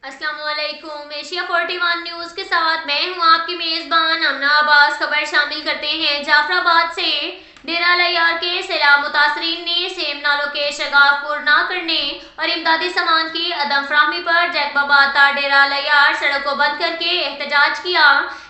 अस्सलाम वालेकुम। Asia 41 news के साथ मैं हूं आपकी मेजबान अमना अब्बास। खबर शामिल करते हैं जाफराबाद से। डेरा लैयार के सैलाब मुतासरीन ने सेम नालों के शगाफ पुर न करने और इमदादी सामान की अदम फराहमी पर जैकबाबाद डेरा लैयार सड़क को बंद करके एहतजाज किया।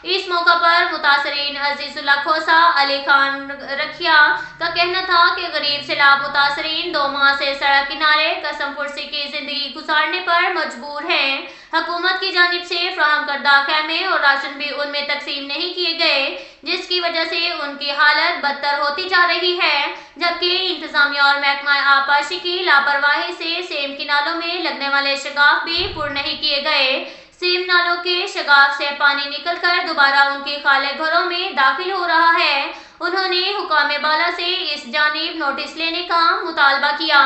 इस मौका पर मुतासरीन अजीजुल्लाह खोसा, अली खान रखिया का कहना था कि गरीब सैलाब मुतासरीन 2 माह से सड़क किनारे कसम पुरसी की जिंदगी गुजारने पर मजबूर हैं। हुकूमत की जानिब से फ्राहम करदा खैमे और राशन भी उनमें तकसीम नहीं किए गए, जिसकी वजह से उनकी हालत बदतर होती जा रही है। जबकि इंतजामिया और महकमा आबपाशी की लापरवाही से सेम किनालों में लगने वाले शगाफ भी पुर नहीं किए गए। सेम नालों के शगाफ से पानी निकलकर दोबारा उनके खाले घरों में दाखिल हो रहा है। उन्होंने हुकाम बाला से इस जानिब नोटिस लेने का मुतालबा किया।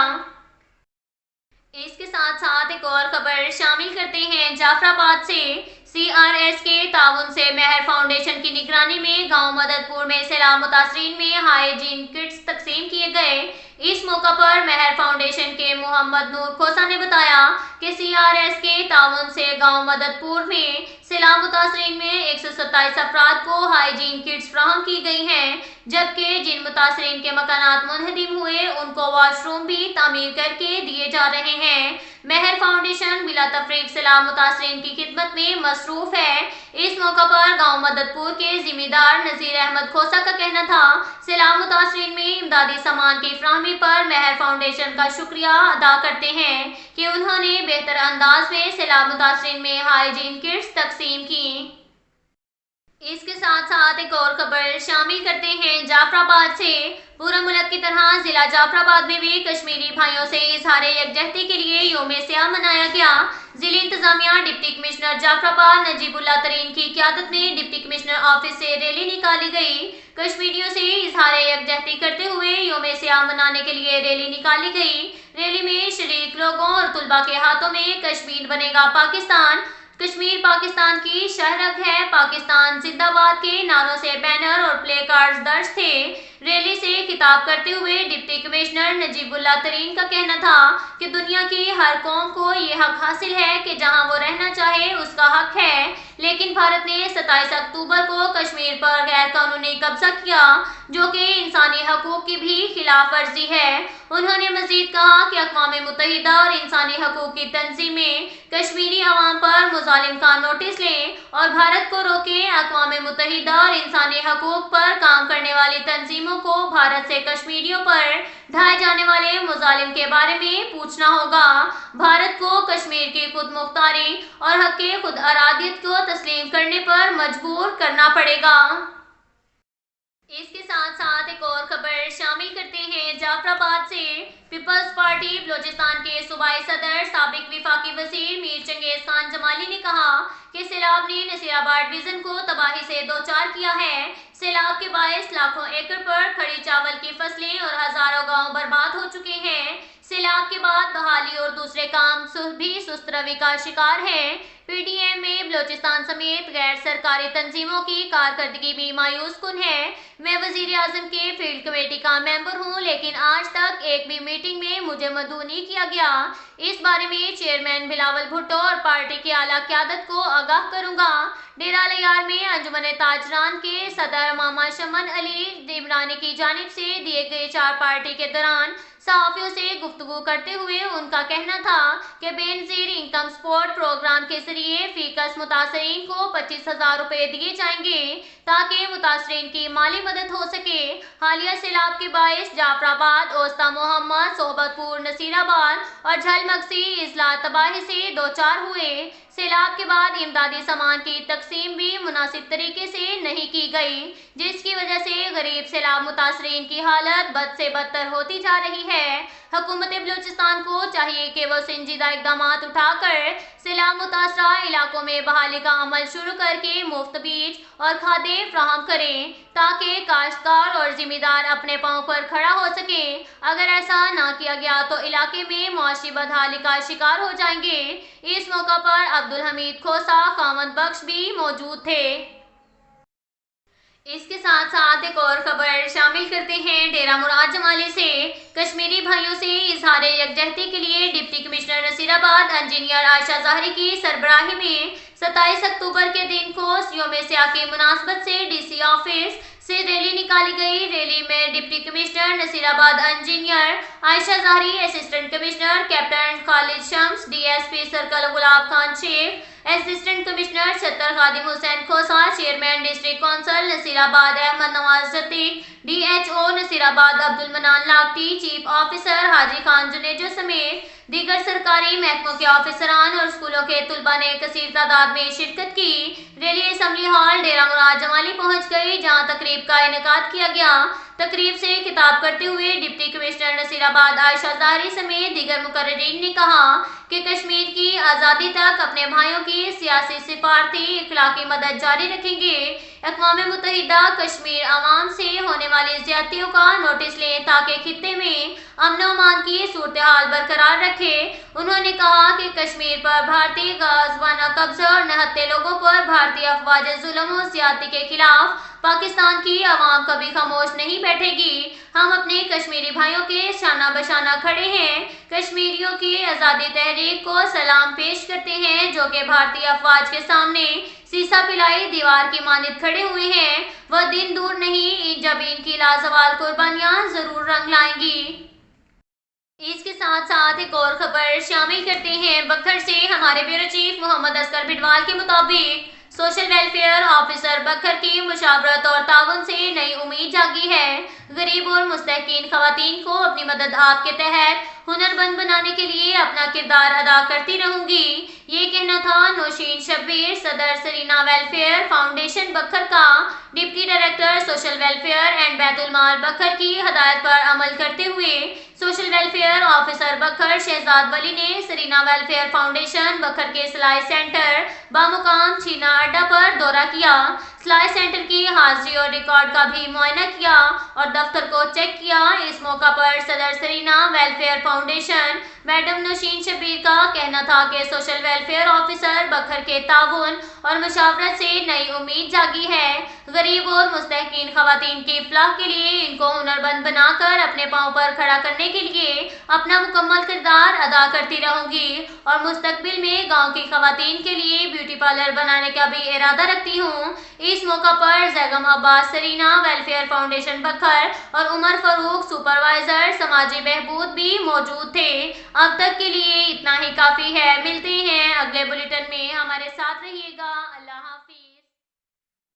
इसके साथ साथ एक और खबर शामिल करते हैं जाफराबाद से। CRS के ताउन से मेहर फाउंडेशन की निगरानी में गांव मददपुर में सैलाब मुतासरीन में हाइजीन किट्स तकसीम किए गए। इस मौका पर मेहर फाउंडेशन के मोहम्मद नूर खोसा ने बताया कि CRS के ताउन से गांव मददपुर में सैलाब मुतासरीन में 127 अफराद को हाइजीन किट्स फ्राहम की गई हैं, जबकि जिन मुतासरीन के मकानात मुनहदिम हुए उनको वॉशरूम भी तामीर करके दिए जा रहे हैं। मेहर फाउंडेशन बिला तफरीक सैलाब मुतासरीन की खिदमत में मसरूफ है। इस मौका पर गांव मददपुर के जिम्मेदार नजीर अहमद खोसा का कहना था, सैलाब मुतासरीन में इमदादी सामान की फ्राहमी पर मेहर फाउंडेशन का शुक्रिया अदा करते हैं कि उन्होंने बेहतर अंदाज में सैलाब मुतासरीन में हाइजीन किट्स तकसीम की। इसके साथ साथ एक और खबर शामिल करते हैं जाफराबाद से। पूरा मुल्क की तरह जिला जाफराबाद में भी कश्मीरी भाइयों से इजहार यकजहती के लिए यौम स्याह मनाया गया। जिला इंतजामिया डिप्टी कमिश्नर जाफराबाद नजीबुल्लाह तरीन की क़यादत में डिप्टी कमिश्नर ऑफिस से रैली निकाली गई। कश्मीरियों से इजहार यकजहती करते हुए यौम स्याह मनाने के लिए रैली निकाली गई। रैली में शरीक लोगों और तुलबा के हाथों में कश्मीर बनेगा पाकिस्तान, कश्मीर पाकिस्तान की शहरग है, पाकिस्तान जिंदाबाद के नारों से बैनर और प्ले कार्ड्स दर्ज थे। रैली से खिताब करते हुए डिप्टी कमिश्नर नजीबुल्लाह तरीन का कहना था कि दुनिया की हर कौम को ये हक हासिल है कि जहां वो रहना चाहे उसका हक है, लेकिन भारत ने 27 अक्टूबर को कश्मीर पर गैर कानूनी कब्जा किया, जो कि इंसानी हकूक की भी खिलाफ वर्जी है। उन्होंने मजीद कहा कि अक़वाम मुत्तहिदा और इंसानी हकूक की तंजीमें कश्मीरी अवाम पर मुजालिम का नोटिस लें और भारत को रोकें। अक़वाम मुत्तहिदा और इंसानी हकूक पर काम करने वाली तंजीमों को भारत से कश्मीरियों पर ढाए जाने वाले मुजालिम के बारे में पूछना होगा। भारत को कश्मीर की खुद मुख्तारी और हक खुद अरादियत को तस्लीम करने पर मजबूर करना पड़ेगा। इसके साथ साथ एक और खबर शामिल करते हैं जाफराबाद से। पीपल्स पार्टी बलोचिस्तान के सूबाई सदर साबिक विफाकी वजीर मीर चंगेज खान जमाली ने कहा कि सैलाब ने नसीराबाद डिवीजन को तबाही से दो चार किया है। सैलाब के बायस लाखों एकड़ पर खड़ी चावल की फसलें और हजारों गांव बर्बाद हो चुके हैं। सैलाब के बाद बहाली और दूसरे काम भी सुस्त रवि का शिकार हैं। PDM में बलोचिस्तान समेत गैर सरकारी तंजीमों की कारकर्दगी भी मायूस कुन है। मैं वजीर आजम के फील्ड कमेटी का मेंबर हूं, लेकिन आज तक एक भी मीटिंग में मुझे मदऊ नहीं किया गया। इस बारे में चेयरमैन बिलावल भुट्टो और पार्टी की आला क़यादत को आगाह करूंगा। डेरा लैयार में अंजुमन ताजरान के सदर मामा शमन अली इमरानी की जानिब से दिए गए चार पार्टी के दौरान सहाफ़ियों से गुफ्तगू करते हुए उनका कहना था कि बेनज़ीर इनकम सपोर्ट प्रोग्राम के जरिए फीकस मुतासरीन को 25,000 रुपए दिए जाएंगे ताकि मुतासरीन की माली मदद हो सके। हालिया सैलाब के बायस जाफराबाद, ओस्ता मोहम्मद, सोहबतपुर, नसीराबाद और झलमगसी इजला तबाही से दो चार हुए। सैलाब के बाद इमदादी सामान की तकसीम भी मुनासिब तरीके से नहीं की गई, जिसकी वजह से गरीब सैलाब मुतासरीन की हालत बद से बदतर होती जा रही है। हुकूमत बलूचिस्तान को चाहिए कि वो संजीदा इकदाम उठाकर सैलाब मुतासरा इलाकों में बहाली का अमल शुरू करके मुफ्त बीज और खादें फ्राहम करें ताकि काश्तकार और जिम्मेदार अपने पांव पर खड़ा हो सके। अगर ऐसा ना किया गया तो इलाके में मुआशी बदहाली का शिकार हो जाएंगे। इस मौका पर अब्दुल हमीद खोसा, खामद बख्श भी मौजूद थे। इसके साथ साथ एक और खबर शामिल करते हैं डेरा मुराद जमाली से। کشمیری بھائیوں سے اظہار یکجہتی کے لیے deputy commissioner Nasirabad engineer Ayesha ظاہری کی سربراہی میں 27 اکتوبر کے دن کو یوم سیاہ کی مناسبت سے ڈی سی آفس سے ریلی نکالی گئی۔ ریلی میں deputy commissioner Nasirabad engineer Ayesha Zahiri, assistant commissioner captain Khalid Shams, D S P circle Gulab Khan Sheikh, assistant commissioner Chhatar Khadim Hussain Khosa, chairman district council Nasirabad Ahmed Nawaz Siddique, D H O Nasirabad Abdul Mannan Lakhti, chief officer Haji Khan Junejo سمیت دیگر سرکاری محکموں کے آفیسران اور اسکولوں کے طلباء نے کثیر تعداد میں شرکت کی۔ ریلی اسمبلی ہال ڈیرہ مراد جمالی پہنچ گئی، جہاں تقریب کا انعقاد کیا گیا۔ تقریب سے خطاب کرتے ہوئے ڈپٹی کمشنر نصیرآباد عائشہ ظاہری سمیت دیگر مقررین نے کہا کہ کشمیر کی آزادی تک اپنے بھائیوں کی سیاسی، سفارتی، اخلاقی مدد جاری رکھیں گے۔ اقوام متحدہ کشمیر عوام سے ہونے والی زیادتیوں کا نوٹس لیں تاکہ خطے میں امن و امان کی صورتحال برقرار رکھے۔ انہوں نے کہا کہ کشمیر پر بھارتی غازوانہ قبضہ اور نہتے لوگوں پر بھارتی افواج ظلم و زیادتی کے خلاف پاکستان کی عوام کبھی خاموش نہیں بیٹھے گی۔ ہم اپنے کشمیری بھائیوں کے شانہ بشانہ کھڑے ہیں، کشمیریوں کی آزادی تحریک کو سلام پیش کرتے ہیں جو کہ بھارتی افواج کے سامنے سیسا پلائی دیوار کی مانند کھڑے ہوئے ہیں۔ وہ دن دور نہیں جب ان کی لازوال قربانیاں ضرور رنگ لائیں گی۔ اس کے ساتھ ساتھ ایک اور خبر شامل کرتے ہیں۔ بکھر سے ہمارے بیورو چیف محمد اصغر بھٹوال کے مطابق سوشل ویلفیئر آفیسر بکھر کی مشاورت اور تعاون سے نئی امید جاگی ہے۔ غریب اور مستحقین خواتین کو اپنی مدد آپ کے تحت ہنرمند بنانے کے لیے اپنا کردار ادا کرتی رہوں گی، یہ کہنا تھا نوشین شبیر، صدر سرینا ویلفیئر فاؤنڈیشن بکھر کا۔ Deputy director social welfare and بیت المال بکھر کی ہدایت پر عمل کرتے ہوئے سوشل ویلفیئر آفیسر بکھر شہزاد ولی نے سرینا ویلفیئر فاؤنڈیشن بکھر کے سلائی سینٹر بامقام چھینا اڈا پر دورہ کیا، سلائی سینٹر کی حاضری اور ریکارڈ کا بھی معائنہ کیا اور دفتر کو چیک کیا۔ اس موقع پر صدر Serena welfare foundation madam Nausheen Shabbir کا کہنا تھا کہ سوشل ویلفیئر آفیسر بکھر کے تعاون اور مشاورت سے نئی امید جاگی ہے۔ غریب اور مستحقین خواتین کی فلاح کے لیے ان کو ہنرمند بنا کر اپنے پاؤں پر کھڑا کرنے کے لیے اپنا مکمل کردار ادا کرتی رہوں گی اور مستقبل میں گاؤں کی خواتین کے لیے بیوٹی پارلر بنانے کا بھی ارادہ رکھتی ہوں۔ اس موقع پر زیگم عباس سرینا ویلفیئر فاؤنڈیشن بکھر اور عمر فاروق سپروائزر سماجی بہبود بھی موجود تھے۔ اب تک کے لیے اتنا ہی کافی ہے، ملتے ہیں اگلے بلیٹن میں، ہمارے ساتھ رہیے گا۔ اللہ حافظ۔